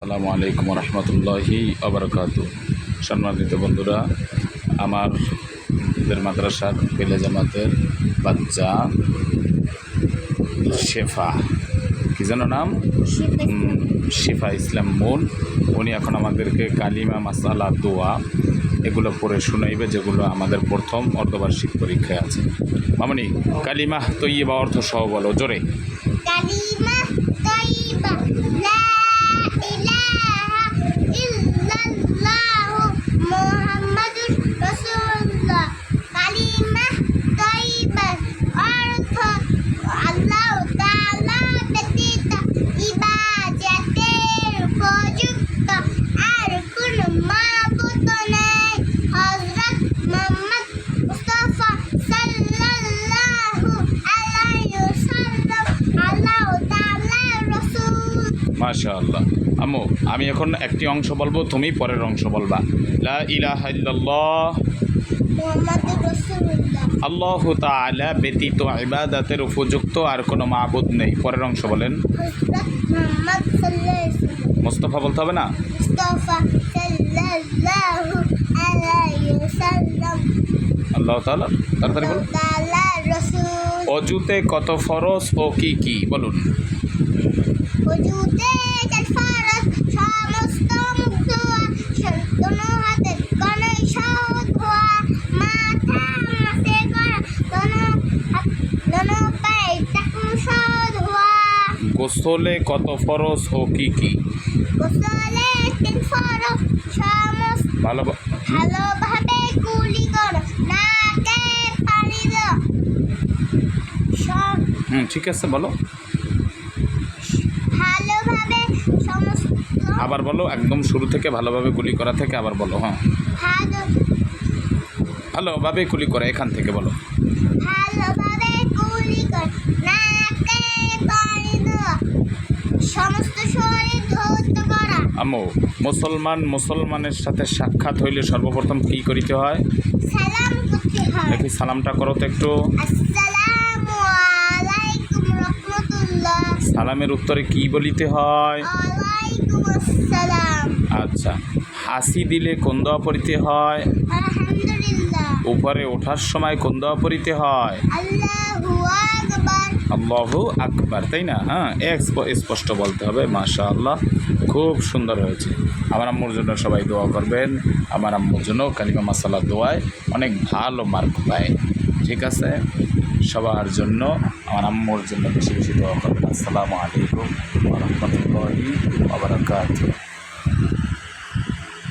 আসসালামু আলাইকুম রহমতুল্লাহি আবরকাতু। সম্মানিত বন্ধুরা, আমাদের মাদ্রাসার পেলে জামাতের বাচ্চা শেফা, কি যেন নাম, শিফা ইসলাম মুন, উনি এখন আমাদেরকে কালিমা মাসালা দোয়া এগুলো পড়ে শোনাইবে, যেগুলো আমাদের প্রথম অর্ধবার্ষিক পরীক্ষায় আছে। মামনি, কালিমা তৈয়বা অর্থ সহ বলো জোরে। কালিমা তয়্যিবা লা ইলাহা ইল্লাল্লাহু মুহাম্মাদুর রাসূলুল্লাহ। কালিমা তয়্যিবা অর্থ আল্লাহ তাআলা ব্যতীত ইবাদতের উপযুক্ত আর কোনো মাবুদ নেই। হযরত মুহাম্মদ মুস্তাফা সাল্লাল্লাহু আলাইহি ওয়াসাল্লাম আল্লাহ তাআলার রাসূল। মাশাআল্লাহ। আম্মু, আমি এখন একটি অংশ বলবো, তুমি পরের অংশ বলবা। লা ইলাহা ইল্লাল্লাহ মুহাম্মাদুর রাসূলুল্লাহ। আল্লাহু তাআলা ব্যতীত ইবাদতের উপযুক্ত আর কোনো মাবুদ নেই। পরের অংশ বলেন। হযরত মুহাম্মদ সাল্লাল্লাহু আলাইহি ওয়াসাল্লাম মুস্তাফা বলতে হবে না? মুস্তাফা সাল্লাল্লাহু আলাইহি ওয়াসাল্লাম আল্লাহ তাআলা, তাড়াতাড়ি বলুন। তাআলার রাসূল। অজুতে কত ফরজ ও কি কি বলুন। ওযুতে চার ফরজ, সমস্ত মুখ ধোয়া, দোনো হাতে কনে সহ ধোয়া, মাথা মাসে করা, দোনো পায়ে টাকু সহ ধোয়া। গোসলে কত ফরজ ও কি কি? গোসলে তিন ফরজ, ভালোভাবে কুলি করো, নাকে পানি দাও, ঠিক আছে, বলো। ভালোভাবে সমস্ত আবার বলো, একদম শুরু থেকে ভালোভাবে কুলি করা থেকে আবার বলো। হ্যাঁ, ভালোভাবে কুলি করা, এখান থেকে বলো। ভালোভাবে কুলি কর, নাকে পানি দাও, সমস্ত শরীর ধৌত করা। আম্মু, মুসলমানের সাথে সাক্ষাৎ হইলে সর্বপ্রথম কি করিতে হয়? সালাম করতে হয়। দেখি সালামটা করো তো একটু। আসসালামু আলাইকুম রাহমাতুল্লাহ। সালামের উত্তরে কি বলিতে হয়? ওয়ালাইকুম আসসালাম। আচ্ছা, হাসি দিলে কোন দোয়া পড়িতে হয়? আলহামদুলিল্লাহ। উপরে ওঠার সময় কোন দোয়া পড়িতে হয়? আল্লাহু আকবার। আল্লাহু আকবার, তাই না? হ্যাঁ, স্পষ্ট বলতে হবে। মাশাআল্লাহ, খুব সুন্দর হয়েছে। আমার আম্মুর জন্য সবাই দোয়া করবেন। আমার আম্মুর জন্য কালিমা মাসালা দোয়ায় অনেক ভালো মার্ক পায়। ঠিক আছে, সবার জন্য, আমার আম্মুর জন্য বেশি বেশি দোয়া করবেন। আসসালামু আলাইকুম ওয়া রাহমাতুল্লাহি ওয়া বারাকাতুহু।